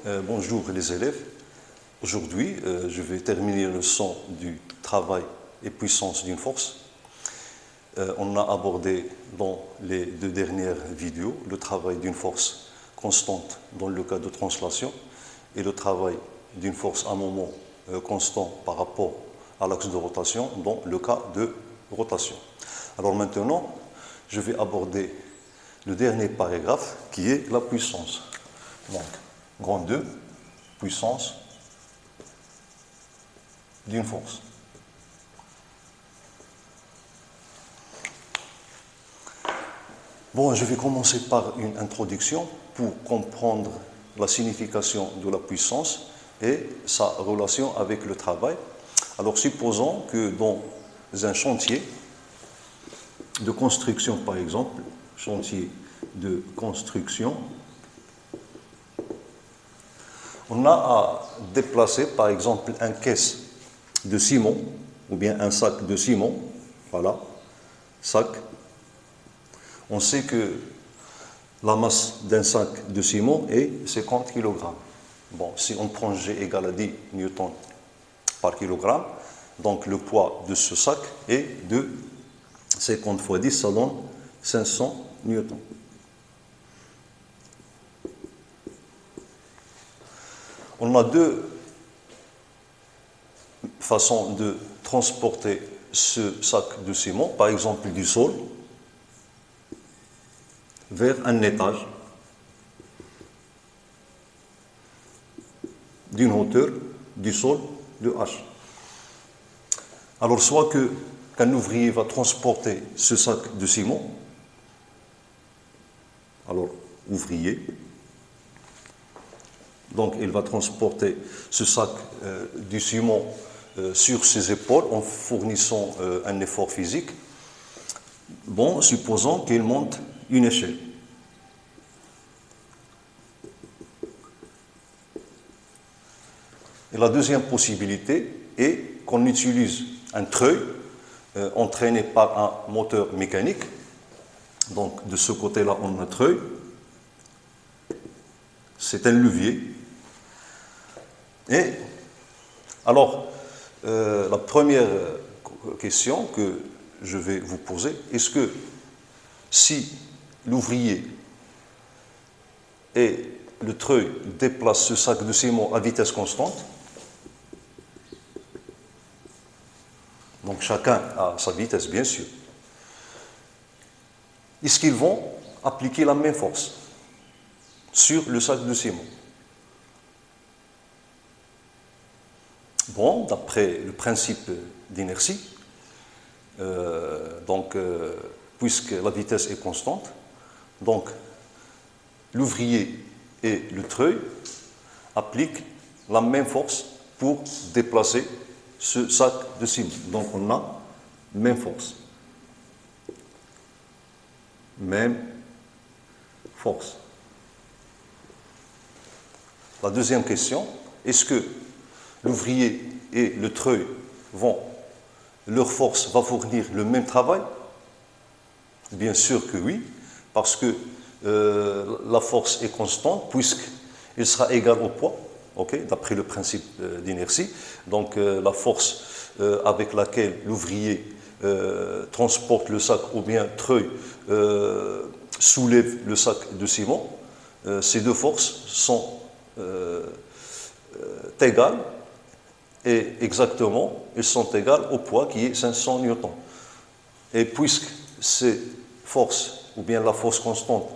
Bonjour les élèves. Aujourd'hui, je vais terminer le leçon du travail et puissance d'une force. On a abordé dans les deux dernières vidéos le travail d'une force constante dans le cas de translation et le travail d'une force à un moment constant par rapport à l'axe de rotation dans le cas de rotation. Alors maintenant, je vais aborder le dernier paragraphe qui est la puissance. Donc, grand 2, puissance d'une force. Bon, je vais commencer par une introduction pour comprendre la signification de la puissance et sa relation avec le travail. Alors, supposons que dans un chantier de construction, par exemple, chantier de construction, on a à déplacer, par exemple, un caisse de ciment, ou bien un sac de ciment, voilà, sac. On sait que la masse d'un sac de ciment est 50 kg. Bon, si on prend G égale à 10 newtons par kilogramme, donc le poids de ce sac est de 50 fois 10, ça donne 500 newtons. On a deux façons de transporter ce sac de ciment, par exemple du sol vers un étage d'une hauteur du sol de H. Alors, soit qu'un ouvrier va transporter ce sac de ciment, alors ouvrier, donc il va transporter ce sac du ciment sur ses épaules en fournissant un effort physique. Bon, supposons qu'il monte une échelle. Et la deuxième possibilité est qu'on utilise un treuil entraîné par un moteur mécanique. Donc de ce côté-là, on a un treuil. C'est un levier. Et alors, la première question que je vais vous poser, est-ce que si l'ouvrier et le treuil déplacent ce sac de ciment à vitesse constante, donc chacun a sa vitesse bien sûr, est-ce qu'ils vont appliquer la même force sur le sac de ciment? Bon, d'après le principe d'inertie, puisque la vitesse est constante, donc l'ouvrier et le treuil appliquent la même force pour déplacer ce sac de ciment. Donc on a même force. Même force. La deuxième question, est-ce que l'ouvrier et le treuil leur force va fournir le même travail? Bien sûr que oui, parce que la force est constante, puisqu'il sera égal au poids, d'après le principe d'inertie. Donc la force avec laquelle l'ouvrier transporte le sac ou bien treuil soulève le sac de ciment, ces deux forces sont égales. Et exactement, elles sont égales au poids qui est 500 newtons. Et puisque ces forces, ou bien la force constante,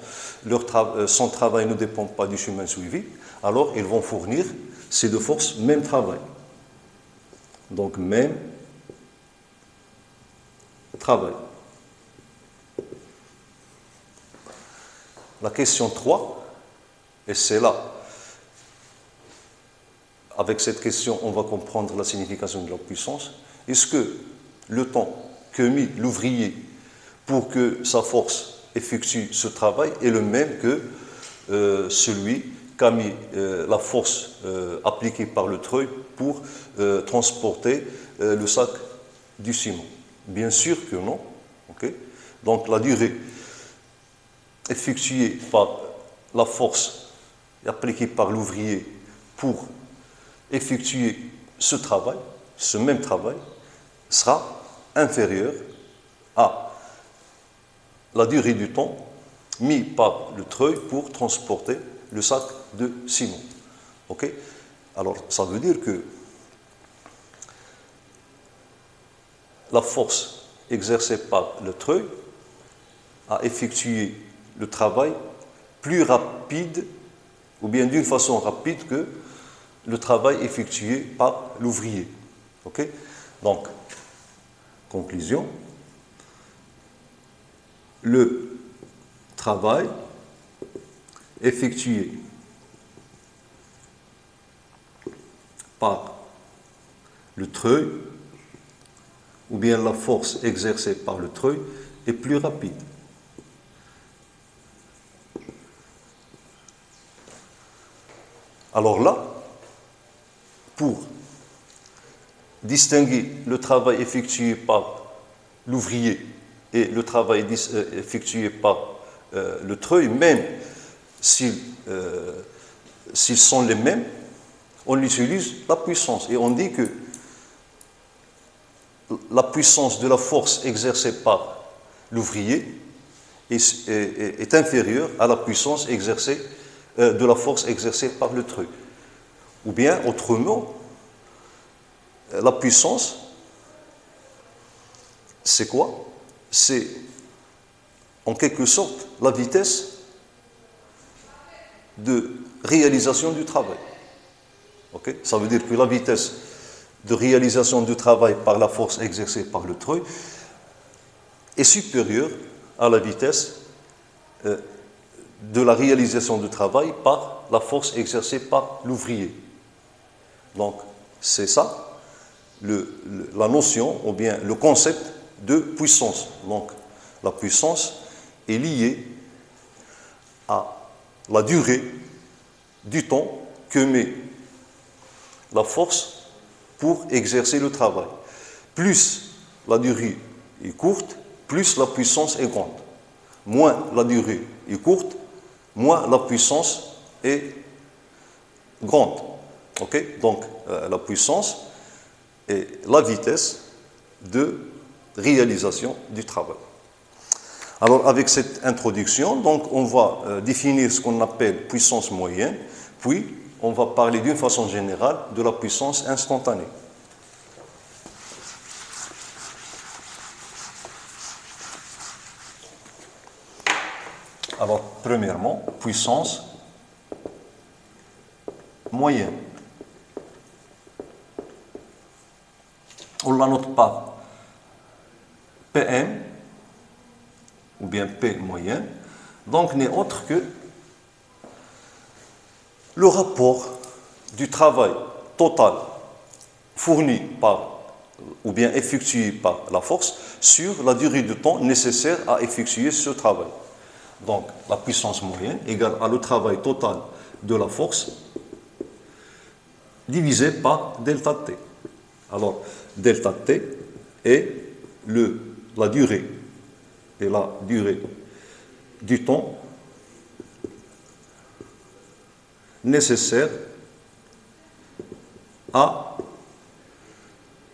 son travail ne dépend pas du chemin suivi, alors ils vont fournir ces deux forces même travail. Donc même travail. La question 3, et c'est là, avec cette question, on va comprendre la signification de la puissance. Est-ce que le temps que mit l'ouvrier pour que sa force effectue ce travail est le même que celui qu'a mis la force appliquée par le treuil pour transporter le sac du ciment? Bien sûr que non. Donc la durée effectuée par la force appliquée par l'ouvrier pour effectuer ce travail, ce même travail, sera inférieur à la durée du temps mis par le treuil pour transporter le sac de ciment. Ok? Alors, ça veut dire que la force exercée par le treuil a effectué le travail plus rapide, ou bien d'une façon rapide que le travail effectué par l'ouvrier. Ok? Donc, conclusion, le travail effectué par le treuil, ou bien la force exercée par le treuil, est plus rapide. Alors là, pour distinguer le travail effectué par l'ouvrier et le travail effectué par le treuil, même s'ils sont les mêmes, on utilise la puissance. Et on dit que la puissance de la force exercée par l'ouvrier est inférieure à la puissance exercée de la force exercée par le treuil. Ou bien, autrement, la puissance, c'est quoi? C'est en quelque sorte la vitesse de réalisation du travail. Okay? Ça veut dire que la vitesse de réalisation du travail par la force exercée par le treuil est supérieure à la vitesse de la réalisation du travail par la force exercée par l'ouvrier. Donc, c'est ça, la notion, ou bien le concept de puissance. Donc, la puissance est liée à la durée du temps que met la force pour exercer le travail. Plus la durée est courte, plus la puissance est grande. Moins la durée est courte, moins la puissance est grande. Okay? Donc, la puissance est la vitesse de réalisation du travail. Alors, avec cette introduction, donc, on va définir ce qu'on appelle puissance moyenne, puis on va parler d'une façon générale de la puissance instantanée. Alors, premièrement, puissance moyenne. On ne la note pas PM, ou bien P moyenne, donc n'est autre que le rapport du travail total fourni par, ou bien effectué par la force sur la durée de temps nécessaire à effectuer ce travail. Donc, la puissance moyenne égale à le travail total de la force divisé par delta T. Alors, delta T est la durée du temps nécessaire à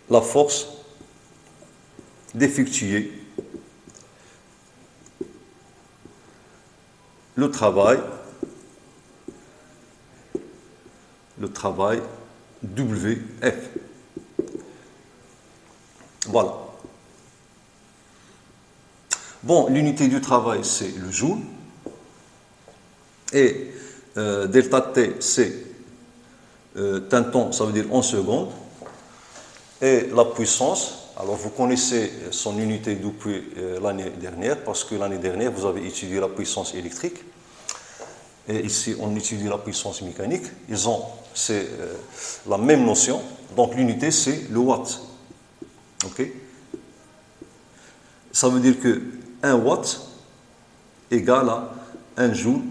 la force d'effectuer le travail WF. Voilà. Bon, l'unité du travail, c'est le joule. Et delta T, c'est un temps, ça veut dire en secondes. Et la puissance, alors vous connaissez son unité depuis l'année dernière, parce que l'année dernière, vous avez étudié la puissance électrique. Et ici, on étudie la puissance mécanique. C'est la même notion. Donc, l'unité, c'est le watt. OK? Ça veut dire que 1 watt égale à 1 joule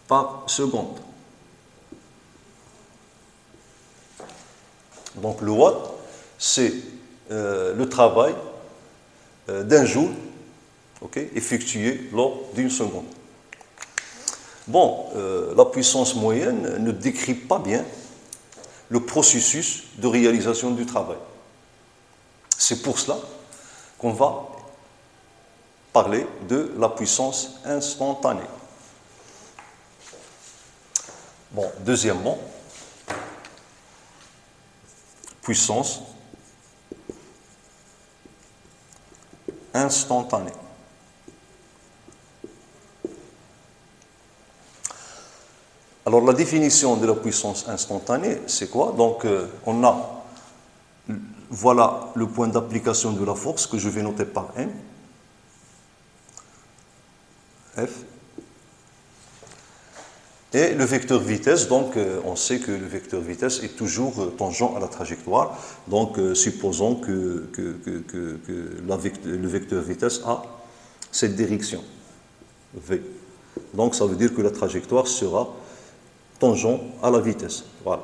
par seconde. Donc, le watt, c'est le travail d'un joule, okay, effectué lors d'une seconde. Bon, la puissance moyenne ne décrit pas bien le processus de réalisation du travail. C'est pour cela qu'on va parler de la puissance instantanée. Bon, deuxièmement, puissance instantanée. Alors, la définition de la puissance instantanée, c'est quoi? Donc, voilà le point d'application de la force que je vais noter par M, F, et le vecteur vitesse. Donc, on sait que le vecteur vitesse est toujours tangent à la trajectoire. Donc, supposons que le vecteur vitesse a cette direction, V. Donc, ça veut dire que la trajectoire sera tangent à la vitesse. Voilà.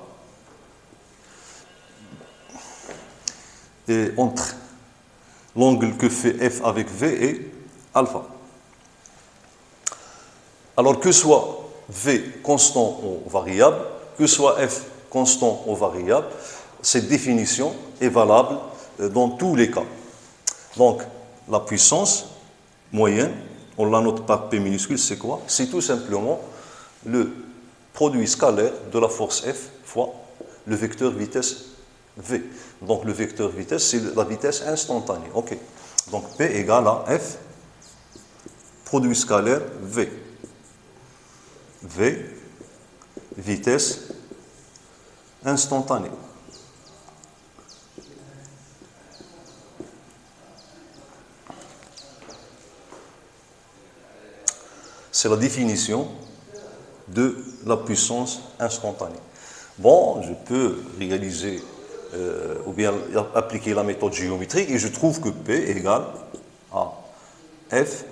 Et entre l'angle que fait F avec V et alpha. Alors que soit V constant ou variable, que soit F constant ou variable, cette définition est valable dans tous les cas. Donc, la puissance moyenne, on la note par P minuscule, c'est quoi? C'est tout simplement le produit scalaire de la force F fois le vecteur vitesse V. Donc, le vecteur vitesse, c'est la vitesse instantanée. OK. Donc, P égale à F, produit scalaire V. V, vitesse instantanée. C'est la définition de la puissance instantanée. Bon, je peux réaliser ou bien appliquer la méthode géométrique et je trouve que P égale à F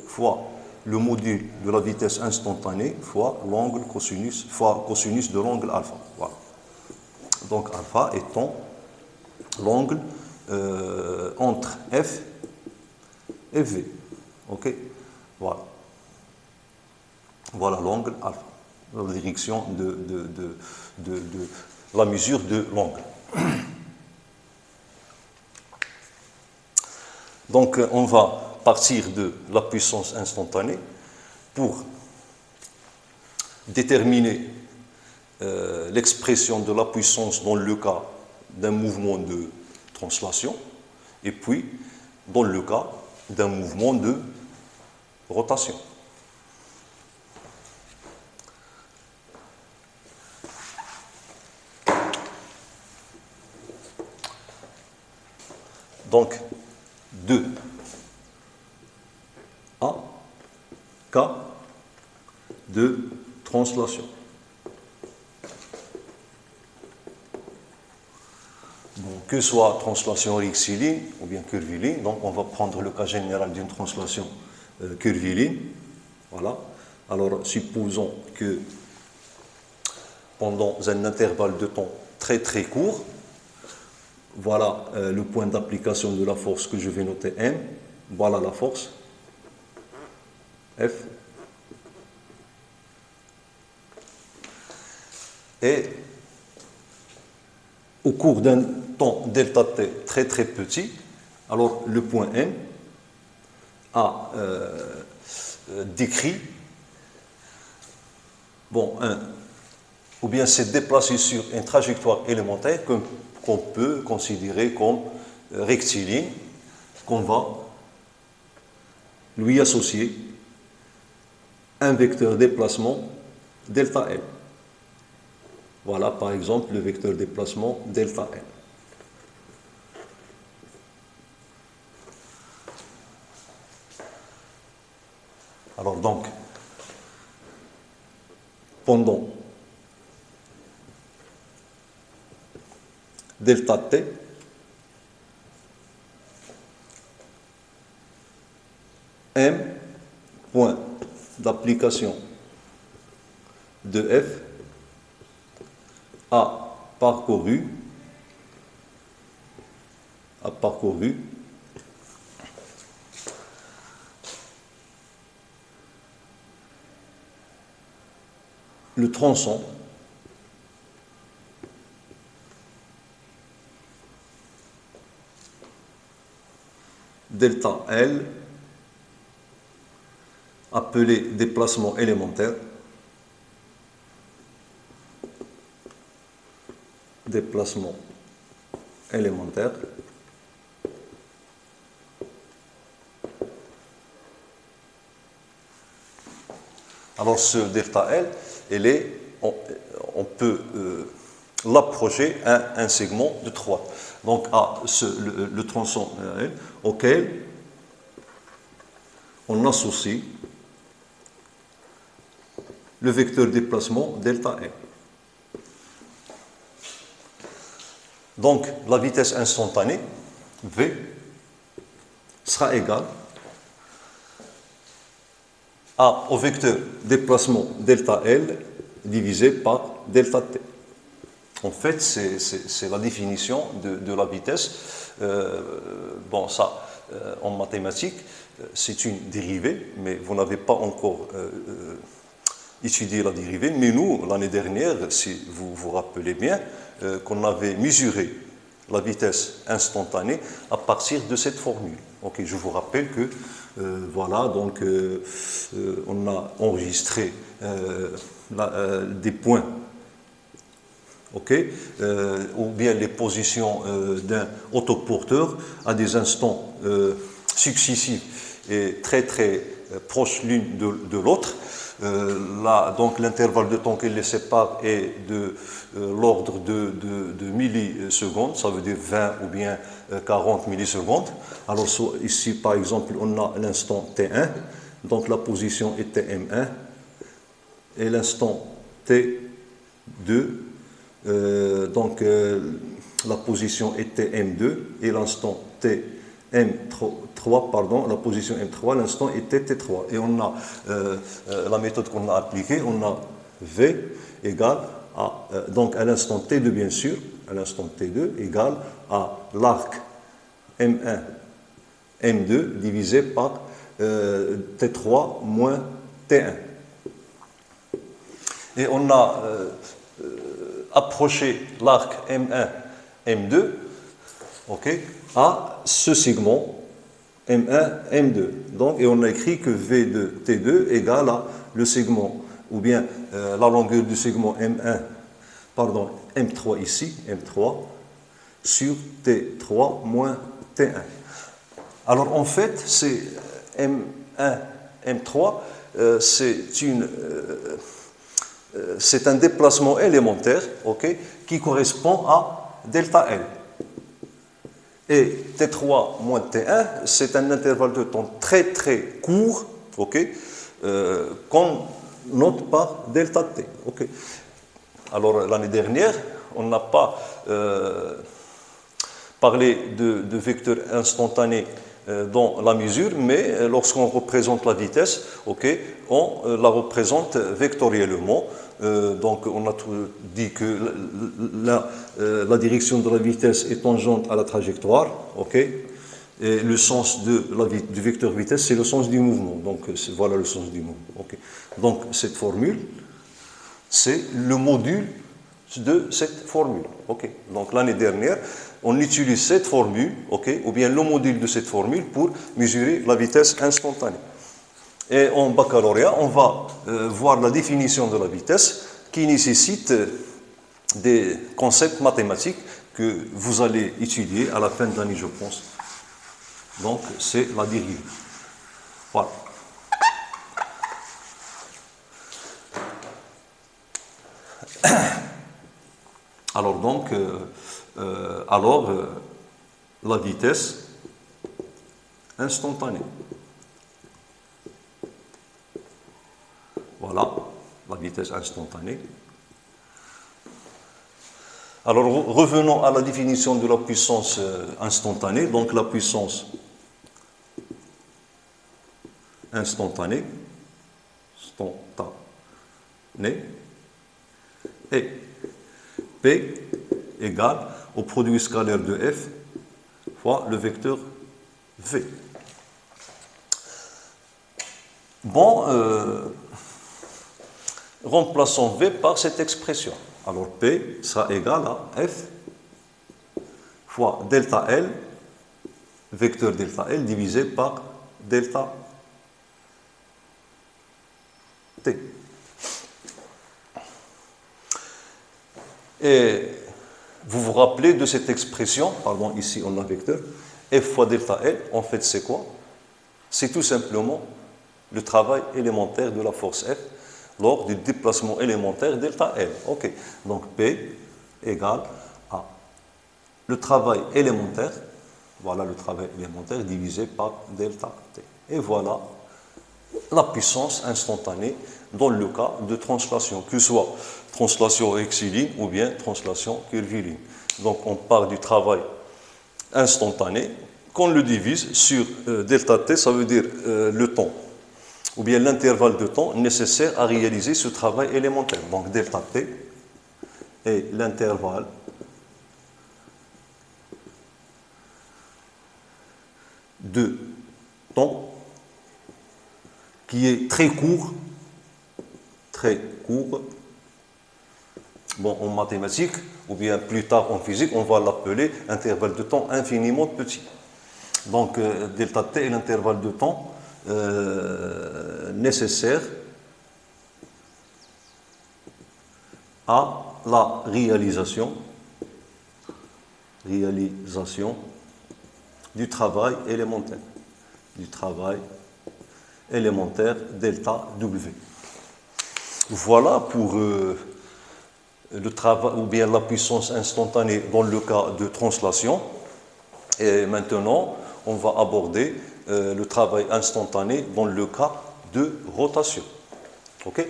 fois le module de la vitesse instantanée fois l'angle cosinus, fois cosinus de l'angle alpha. Voilà. Donc alpha étant l'angle entre F et V. OK? Voilà. Voilà l'angle alpha, la direction de la mesure de l'angle. Donc, on va partir de la puissance instantanée pour déterminer l'expression de la puissance dans le cas d'un mouvement de translation et puis dans le cas d'un mouvement de rotation. Donc, 2 A, K de translation. Bon, que soit translation rectiligne ou bien curviligne, donc on va prendre le cas général d'une translation curviligne. Voilà. Alors, supposons que pendant un intervalle de temps très très court, voilà le point d'application de la force que je vais noter M. Voilà la force F. Et au cours d'un temps delta t très très petit, alors le point M a décrit, ou bien s'est déplacé sur une trajectoire élémentaire qu'on peut considérer comme rectiligne, qu'on va lui associer un vecteur déplacement delta L. Voilà par exemple le vecteur déplacement delta L. Alors donc, pendant delta t, M, point d'application de F, a parcouru le tronçon delta L, appelé déplacement élémentaire, Alors ce delta L, on peut l'approcher à un segment de 3. Donc à le tronçon L auquel on associe le vecteur déplacement delta L. Donc la vitesse instantanée, V, sera égale au vecteur déplacement delta L divisé par delta T. En fait, c'est la définition de la vitesse. Bon, ça, en mathématiques, c'est une dérivée, mais vous n'avez pas encore étudié la dérivée. Mais nous, l'année dernière, si vous vous rappelez bien, qu'on avait mesuré la vitesse instantanée à partir de cette formule. Okay, je vous rappelle que, voilà, donc, on a enregistré des points, okay, ou bien les positions d'un autoporteur à des instants successifs et très très proches l'une de l'autre. Donc l'intervalle de temps qui les sépare est de l'ordre de millisecondes, ça veut dire 20 ou bien 40 millisecondes. Alors ici par exemple on a l'instant T1, donc la position est Tm1, et l'instant T2, donc la position est Tm2, et l'instant M3, pardon, la position M3, l'instant était T3. Et on a la méthode qu'on a appliquée, on a V égale à, donc à l'instant T2 bien sûr, à l'instant T2 égale à l'arc M1, M2 divisé par T3 moins T1. Et on a approché l'arc M1, M2, okay, à ce segment M1, M2. Donc, et on a écrit que V de T2 égale à le segment, ou bien la longueur du segment M1, pardon, M3 ici, M3, sur T3 moins T1. Alors en fait, c'est M1, M3, c'est un déplacement élémentaire, okay, qui correspond à delta L. Et T3 moins T1, c'est un intervalle de temps très très court, okay, qu'on note par delta T. Okay. Alors l'année dernière, on n'a pas parlé de vecteur instantané dans la mesure, mais lorsqu'on représente la vitesse, okay, on la représente vectoriellement. Donc on a dit que la direction de la vitesse est tangente à la trajectoire, okay, et le sens du vecteur vitesse, c'est le sens du mouvement. Donc voilà le sens du mouvement. Okay. Donc cette formule, c'est le module de cette formule. Okay. Donc l'année dernière, on utilise cette formule, okay, ou bien le module de cette formule pour mesurer la vitesse instantanée. Et en baccalauréat, on va voir la définition de la vitesse qui nécessite des concepts mathématiques que vous allez étudier à la fin de l'année, je pense. Donc, c'est la dérivée. Voilà. Alors, donc, la vitesse instantanée. Voilà, la vitesse instantanée. Alors, revenons à la définition de la puissance instantanée. Donc, la puissance instantanée est P égale au produit scalaire de F fois le vecteur V. Bon, remplaçons V par cette expression. Alors P sera égal à F fois delta L, vecteur delta L divisé par delta T. Et vous vous rappelez de cette expression, pardon, ici on a vecteur, F fois delta L, en fait c'est quoi? C'est tout simplement le travail élémentaire de la force F lors du déplacement élémentaire delta L. Ok, donc P égale à le travail élémentaire, voilà le travail élémentaire divisé par delta T. Et voilà la puissance instantanée dans le cas de translation, que ce soit translation rectiligne ou bien translation curviligne. Donc on part du travail instantané, qu'on le divise sur delta t, ça veut dire le temps, ou bien l'intervalle de temps nécessaire à réaliser ce travail élémentaire. Donc delta t est l'intervalle de temps qui est très court, bon, en mathématiques, ou bien plus tard en physique, on va l'appeler intervalle de temps infiniment petit. Donc, delta t est l'intervalle de temps nécessaire à la réalisation du travail élémentaire. Delta W. Voilà pour le travail ou bien la puissance instantanée dans le cas de translation. Et maintenant, on va aborder le travail instantané dans le cas de rotation. OK?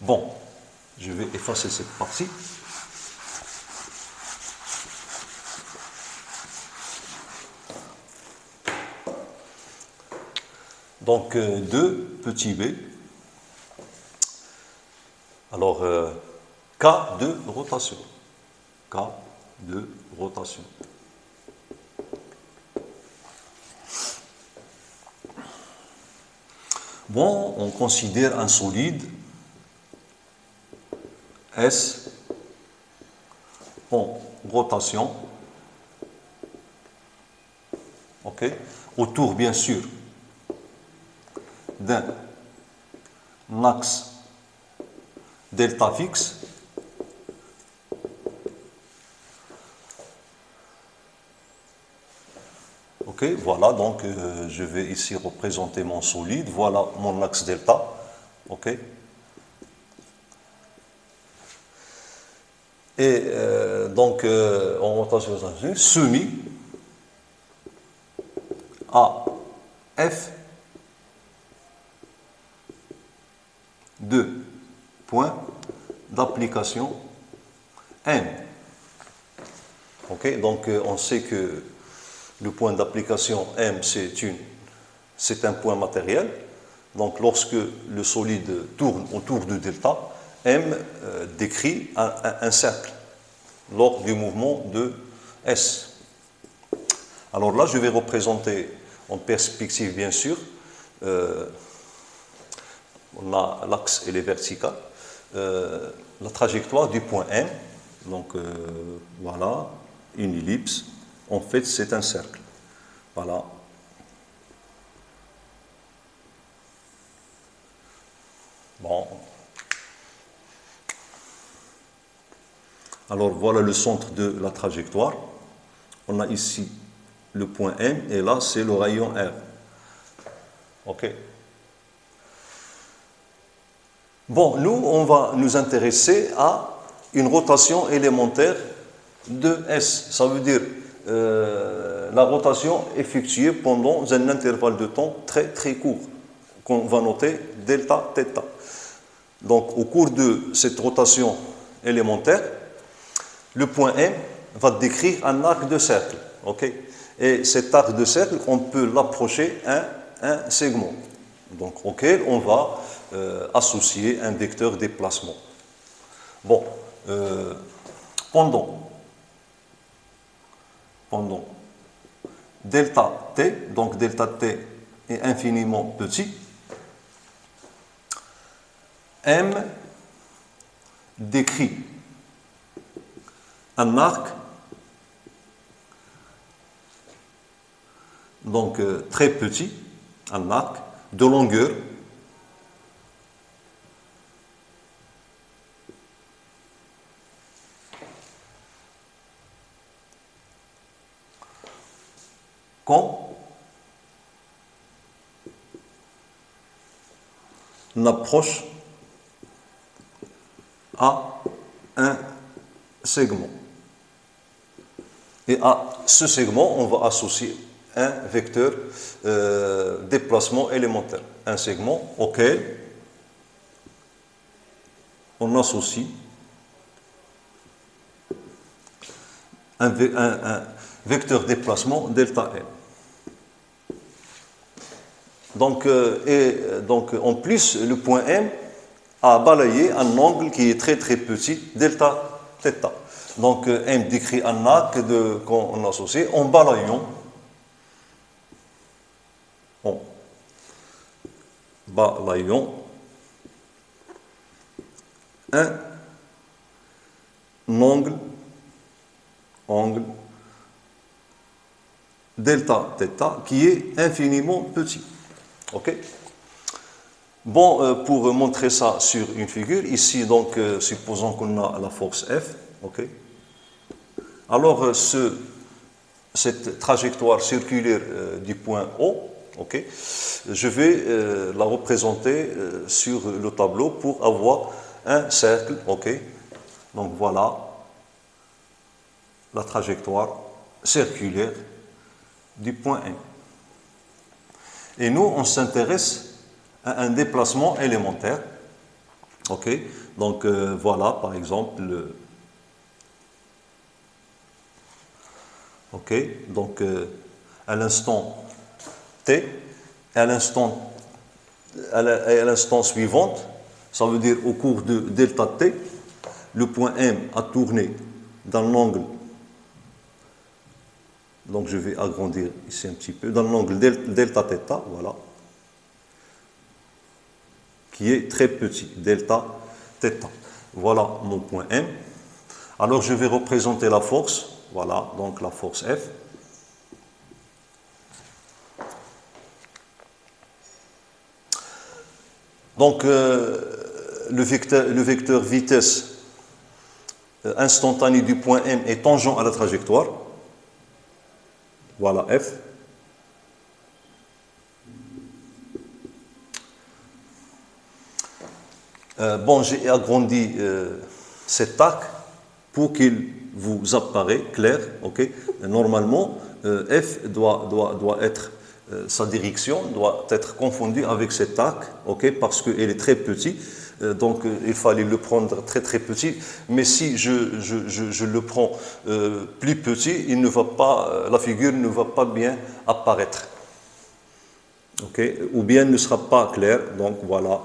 Bon, je vais effacer cette partie. Donc, 2 petit b. Alors, K de rotation. K de rotation. Bon, on considère un solide S en rotation, ok, autour bien sûr d'un axe delta fixe. Ok, voilà, donc je vais ici représenter mon solide. Voilà mon axe delta. Ok. Et donc, en rotation soumis à F de point d'application M. Ok, donc on sait que le point d'application M, c'est un point matériel. Donc, lorsque le solide tourne autour de delta, M décrit un cercle lors du mouvement de S. Alors là, je vais représenter en perspective, bien sûr, on a l'axe et les verticales, la trajectoire du point M. Donc, voilà, une ellipse. En fait, c'est un cercle. Voilà. Bon. Alors, voilà le centre de la trajectoire. On a ici le point M et là, c'est le rayon R. OK. Bon, nous, on va nous intéresser à une rotation élémentaire de S. Ça veut dire la rotation effectuée pendant un intervalle de temps très très court, qu'on va noter delta θ. Donc, au cours de cette rotation élémentaire, le point M va décrire un arc de cercle. Okay? Et cet arc de cercle, on peut l'approcher à un segment, donc, auquel on va associer un vecteur déplacement. Bon, pendant delta t, donc delta t est infiniment petit, M décrit un arc donc très petit, un arc de longueur qu'on approche à un segment. Et à ce segment, on va associer un vecteur déplacement élémentaire. Un segment auquel on associe un vecteur déplacement delta L. Donc, en plus, le point M a balayé un angle qui est très très petit, delta θ. Donc, M décrit un arc qu'on associe en balayant un angle delta θ qui est infiniment petit. Ok? Bon, pour montrer ça sur une figure, ici, donc, supposons qu'on a la force F. Ok? Alors, cette trajectoire circulaire du point O, ok, je vais la représenter sur le tableau pour avoir un cercle. Ok? Donc, voilà la trajectoire circulaire du point M. Et nous, on s'intéresse à un déplacement élémentaire. Ok, donc voilà, par exemple, ok, donc à l'instant t, à l'instant suivant, ça veut dire au cours de delta t, le point M a tourné dans l'angle. Donc je vais agrandir ici un petit peu, dans l'angle delta θ, voilà, qui est très petit, delta θ. Voilà mon point M. Alors je vais représenter la force, voilà, donc la force F. Donc le vecteur vitesse instantanée du point M est tangent à la trajectoire. Voilà F. Bon, j'ai agrandi cet arc pour qu'il vous apparaît clair. Okay? Normalement, F doit être, sa direction doit être confondue avec cet arc, okay? Parce qu'il est très petit. Donc, il fallait le prendre très très petit. Mais si je le prends plus petit, il ne va pas, la figure ne va pas bien apparaître. Okay? Ou bien ne sera pas clair. Donc, voilà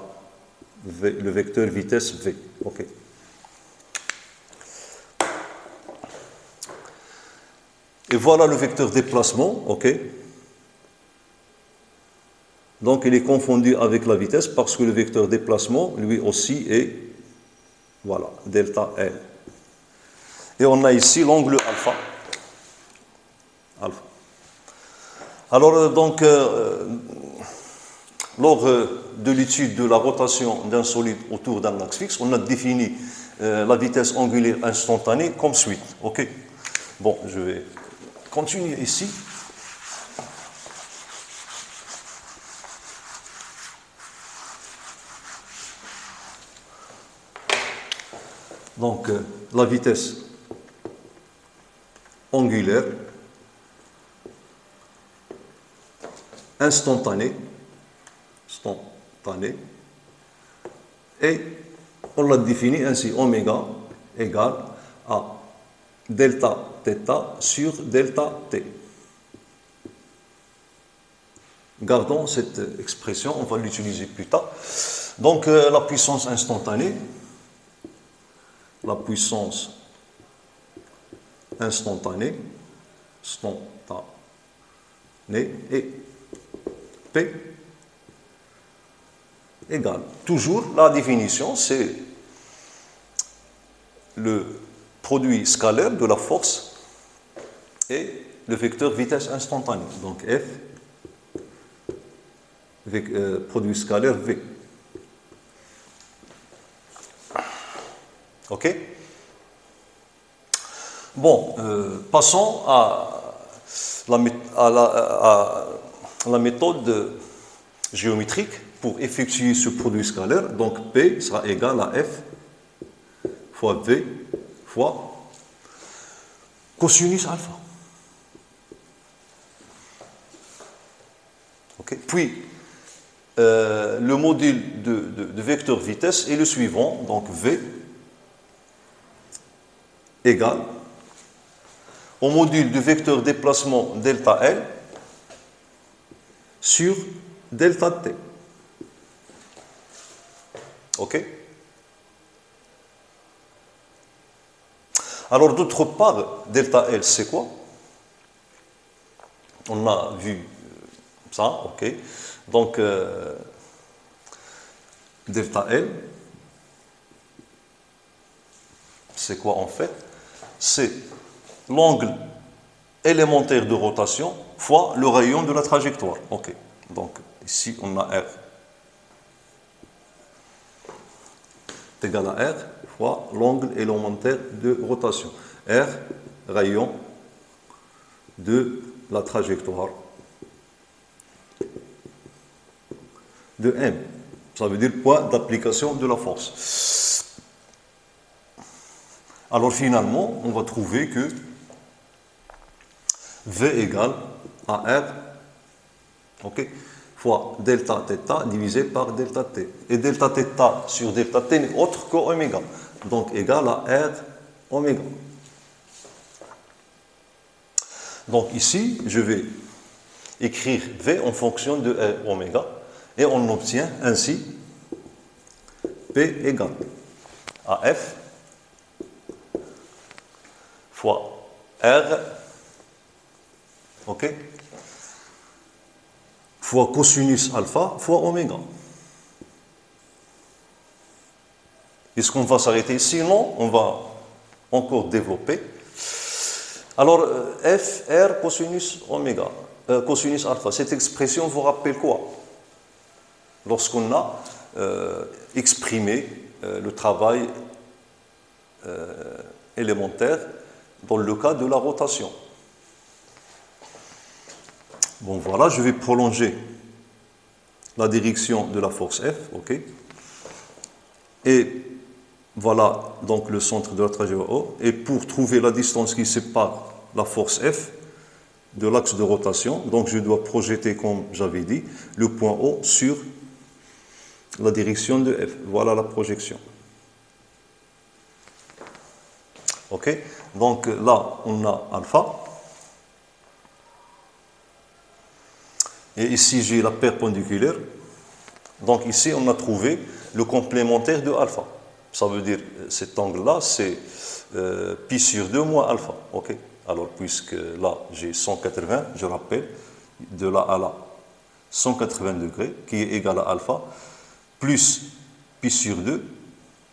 le vecteur vitesse V. Okay. Et voilà le vecteur déplacement. Okay. Donc, il est confondu avec la vitesse parce que le vecteur déplacement, lui aussi, est, voilà, delta L. Et on a ici l'angle alpha. Alors, donc, lors de l'étude de la rotation d'un solide autour d'un axe fixe, on a défini la vitesse angulaire instantanée comme suit. Ok. Bon, je vais continuer ici. Donc, la vitesse angulaire instantanée, et on l'a défini ainsi, oméga égale à delta θ sur delta t. Gardons cette expression, on va l'utiliser plus tard. Donc, la puissance instantanée, et P égale. Toujours, la définition, c'est le produit scalaire de la force et le vecteur vitesse instantanée. Donc F, produit scalaire V. OK? Bon, passons à la méthode géométrique pour effectuer ce produit scalaire. Donc P sera égal à F fois V fois cosinus alpha. Okay. Puis, le module de vecteur vitesse est le suivant. Donc V égale au module du vecteur déplacement delta L sur delta T. OK? Alors, d'autre part, delta L, c'est quoi? On a vu ça, OK? Donc, delta L, c'est quoi en fait? C'est l'angle élémentaire de rotation fois le rayon de la trajectoire. OK. Donc, ici, on a R est égal à R fois l'angle élémentaire de rotation. R, rayon de la trajectoire de M. Ça veut dire point d'application de la force. Alors finalement, on va trouver que V égale à R, OK, fois delta θ divisé par delta t. Et delta θ sur delta t n'est autre que oméga. Donc égal à R oméga. Donc ici, je vais écrire V en fonction de R oméga et on obtient ainsi P égale à F fois R, OK, fois cosinus alpha fois oméga. Est-ce qu'on va s'arrêter ici? Non, on va encore développer. Alors, F, R, cosinus oméga, cosinus alpha, cette expression vous rappelle quoi? Lorsqu'on a exprimé le travail élémentaire dans le cas de la rotation. Bon, voilà, je vais prolonger la direction de la force F, OK? Et voilà donc le centre de la trajectoire O. Et pour trouver la distance qui sépare la force F de l'axe de rotation, donc je dois projeter, comme j'avais dit, le point O sur la direction de F. Voilà la projection. OK? Donc là, on a alpha. Et ici, j'ai la perpendiculaire. Donc ici, on a trouvé le complémentaire de alpha. Ça veut dire, cet angle-là, c'est pi sur 2 moins alpha. OK? Alors, puisque là, j'ai 180, je rappelle, de là à là, 180 degrés, qui est égal à alpha, plus pi sur 2,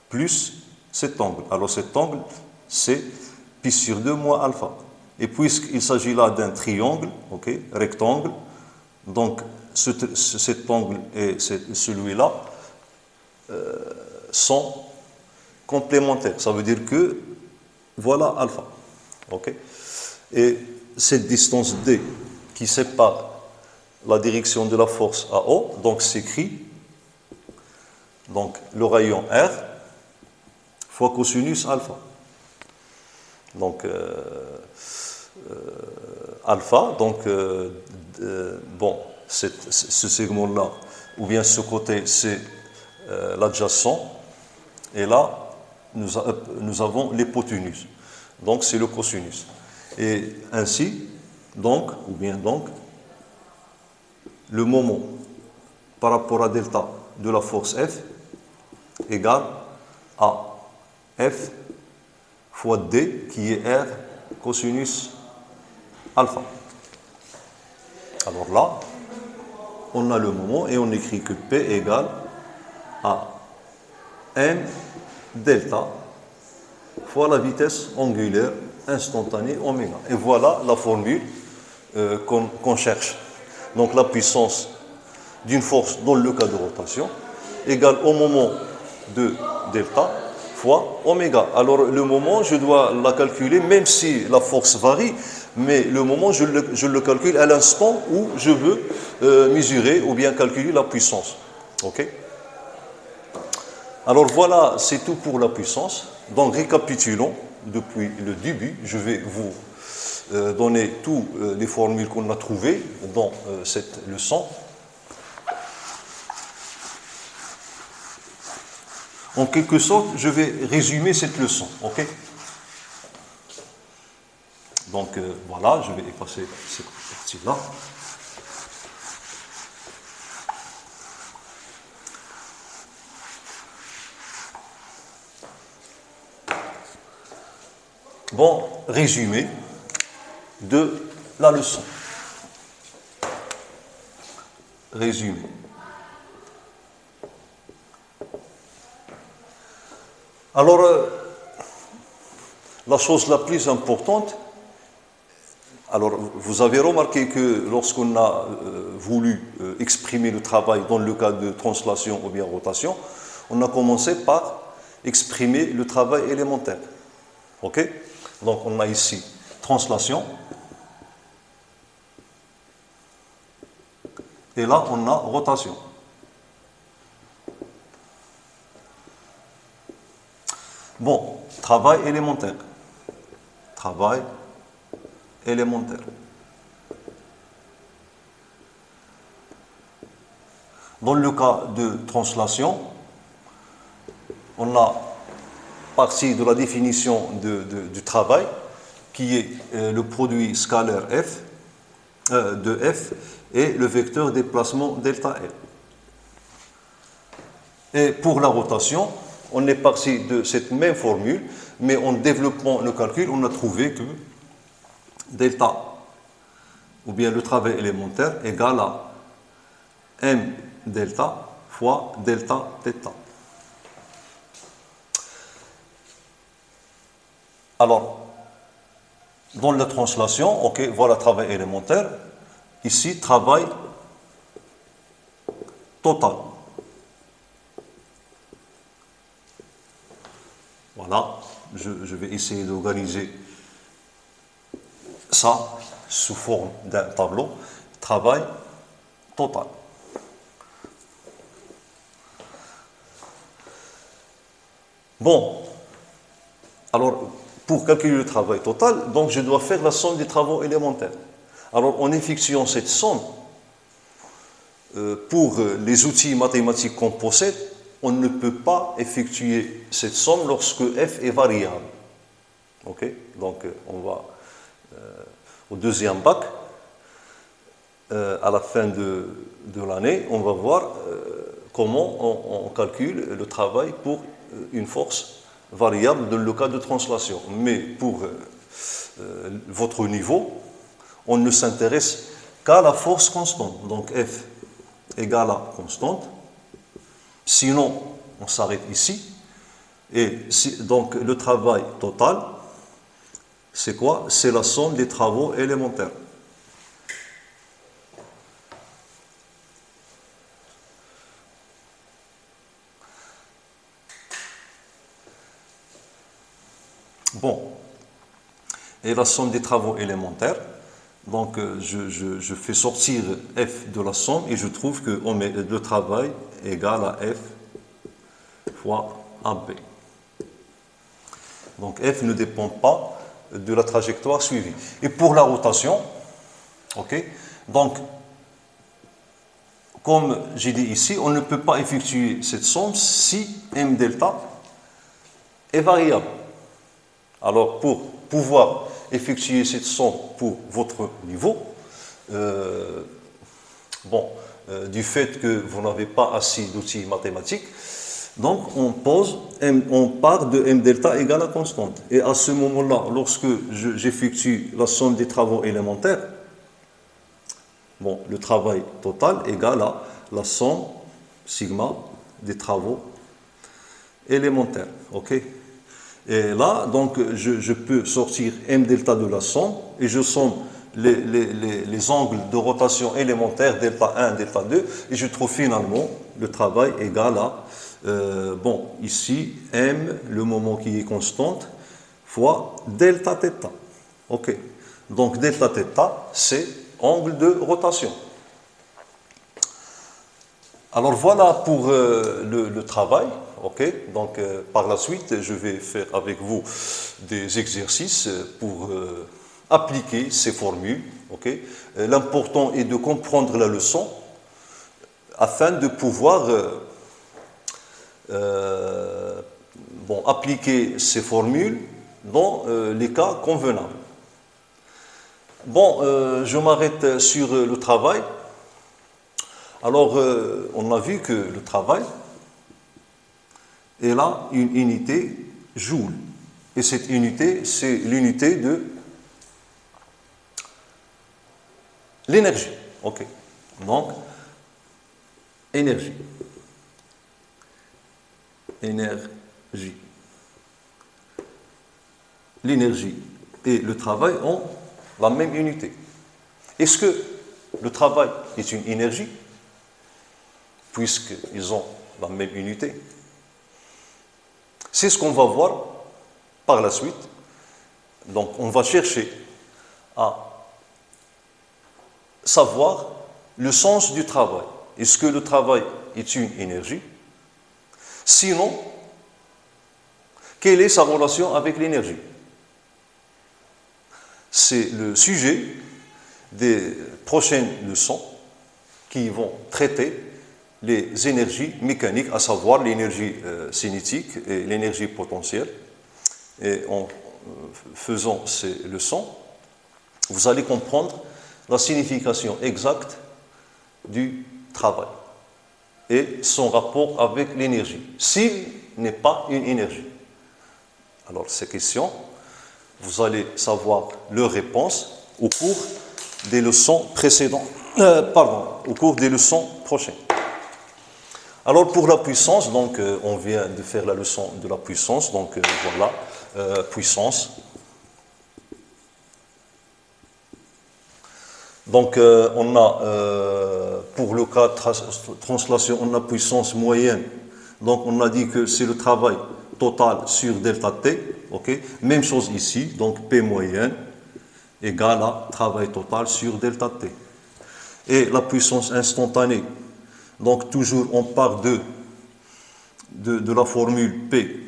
plus cet angle. Alors, cet angle, c'est pi sur 2 moins alpha. Et puisqu'il s'agit là d'un triangle, OK, rectangle, donc cet angle et celui-là sont complémentaires. Ça veut dire que voilà alpha. OK? Et cette distance D qui sépare la direction de la force à O, donc s'écrit donc le rayon R fois cosinus alpha. Donc alpha, donc bon, ce segment-là, ou bien ce côté, c'est l'adjacent, et là, nous avons l'hypoténuse. Donc, c'est le cosinus. Et ainsi, donc, ou bien donc, le moment par rapport à delta de la force F égale à F fois D, qui est R cosinus alpha. Alors là, on a le moment et on écrit que P égale à m delta fois la vitesse angulaire instantanée oméga. Et voilà la formule qu'on cherche. Donc la puissance d'une force dans le cas de rotation égale au moment de delta fois oméga. Alors le moment, je dois la calculer, même si la force varie, mais le moment, je le calcule à l'instant où je veux mesurer ou bien calculer la puissance. Ok? Alors voilà, c'est tout pour la puissance. Donc récapitulons depuis le début. Je vais vous donner toutes les formules qu'on a trouvées dans cette leçon. En quelque sorte, je vais résumer cette leçon. Ok? Donc voilà, je vais effacer cette partie-là. Bon, résumé de la leçon. Résumé. Alors, la chose la plus importante, alors vous avez remarqué que lorsqu'on a voulu exprimer le travail dans le cas de translation ou bien rotation, on a commencé par exprimer le travail élémentaire. Ok? Donc on a ici translation, et là on a rotation. Bon, travail élémentaire. Travail élémentaire. Dans le cas de translation, on a parti de la définition du travail, qui est le produit scalaire f, de f et le vecteur déplacement delta L. Et pour la rotation, on est parti de cette même formule, mais en développant le calcul, on a trouvé que delta, ou bien le travail élémentaire, égale à m delta fois delta θ. Alors, dans la translation, ok, voilà travail élémentaire. Ici, travail total. Voilà, je vais essayer d'organiser ça sous forme d'un tableau. Travail total. Bon, alors, pour calculer le travail total, donc je dois faire la somme des travaux élémentaires. Alors, en effectuant cette somme, pour les outils mathématiques qu'on possède, on ne peut pas effectuer cette somme lorsque f est variable. Ok? Donc, on va au deuxième bac, à la fin de l'année, on va voir comment on calcule le travail pour une force variable dans le cas de translation. Mais pour votre niveau, on ne s'intéresse qu'à la force constante. Donc F égale à constante. Sinon, on s'arrête ici. Et donc le travail total, c'est quoi? C'est la somme des travaux élémentaires. Bon, et la somme des travaux élémentaires, donc je fais sortir f de la somme et je trouve que le travail égale à f fois AB. Donc f ne dépend pas de la trajectoire suivie. Et pour la rotation, ok, donc comme j'ai dit ici, on ne peut pas effectuer cette somme si m delta est variable. Alors, pour pouvoir effectuer cette somme pour votre niveau, du fait que vous n'avez pas assez d'outils mathématiques, donc on part de m delta égale à constante. Et à ce moment-là, lorsque j'effectue la somme des travaux élémentaires, le travail total égale à la somme sigma des travaux élémentaires. Ok. Et là, donc, je peux sortir m delta de la somme et je somme les angles de rotation élémentaires, delta 1, delta 2, et je trouve finalement le travail égal à, bon, ici, m, le moment qui est constante, fois delta θ. Ok. Donc, delta θ, c'est angle de rotation. Alors, voilà pour le travail. Ok. Donc, par la suite, je vais faire avec vous des exercices pour appliquer ces formules. Okay. L'important est de comprendre la leçon afin de pouvoir bon, appliquer ces formules dans les cas convenables. Bon, je m'arrête sur le travail. Alors, on a vu que le travail est là une unité joule. Et cette unité, c'est l'unité de l'énergie. Ok. Donc, énergie. Énergie. L'énergie et le travail ont la même unité. Est-ce que le travail est une énergie, puisqu'ils ont la même unité? C'est ce qu'on va voir par la suite. Donc, on va chercher à savoir le sens du travail. Est-ce que le travail est une énergie? Sinon, quelle est sa relation avec l'énergie? C'est le sujet des prochaines leçons qui vont traiter les énergies mécaniques, à savoir l'énergie cinétique et l'énergie potentielle. Et en faisant ces leçons, vous allez comprendre la signification exacte du travail et son rapport avec l'énergie, s'il n'est pas une énergie. Alors, ces questions, vous allez savoir leurs réponses au cours des leçons précédentes, au cours des leçons prochaines. Alors, pour la puissance, donc, on vient de faire la leçon de la puissance, donc voilà, puissance. Donc, on a, pour le cas de translation, on a puissance moyenne. Donc, on a dit que c'est le travail total sur delta T. Okay. Même chose ici, donc P moyenne égale à travail total sur delta T. Et la puissance instantanée, donc toujours on part de la formule P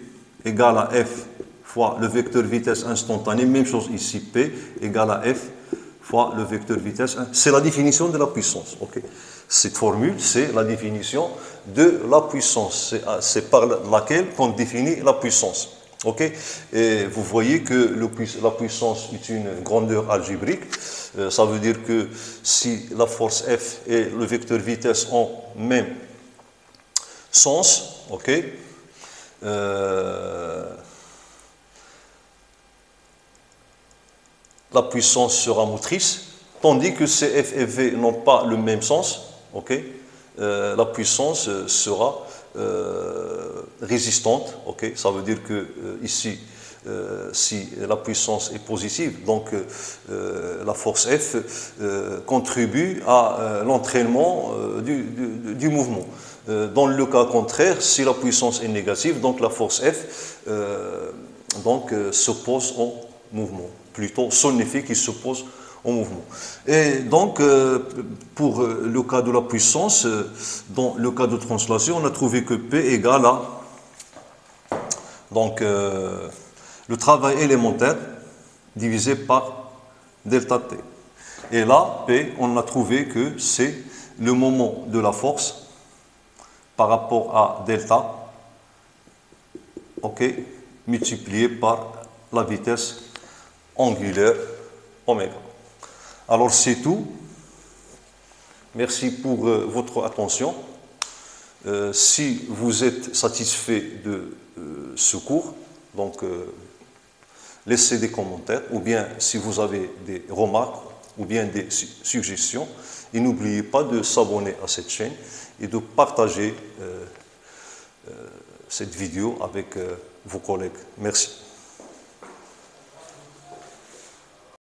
égale à F fois le vecteur vitesse instantanée. Même chose ici, P égale à F fois le vecteur vitesse. C'est la définition de la puissance. Okay. Cette formule, c'est la définition de la puissance. C'est par laquelle on définit la puissance. Okay. Et vous voyez que la puissance est une grandeur algébrique. Ça veut dire que si la force F et le vecteur vitesse ont même sens, okay, la puissance sera motrice, tandis que CF et V n'ont pas le même sens, okay, la puissance sera résistante. Okay, ça veut dire que ici, si la puissance est positive, donc la force F contribue à l'entraînement du mouvement. Dans le cas contraire, si la puissance est négative, donc la force F s'oppose au mouvement. Plutôt son effet qui s'oppose au mouvement. Et donc, pour le cas de la puissance, dans le cas de translation, on a trouvé que P égale à donc, le travail élémentaire divisé par delta T. Et là, P, on a trouvé que c'est le moment de la force par rapport à delta, okay, multiplié par la vitesse angulaire oméga. Alors c'est tout. Merci pour votre attention. Si vous êtes satisfait de ce cours, donc laissez des commentaires, ou bien si vous avez des remarques ou bien des suggestions, et n'oubliez pas de s'abonner à cette chaîne et de partager cette vidéo avec vos collègues. Merci.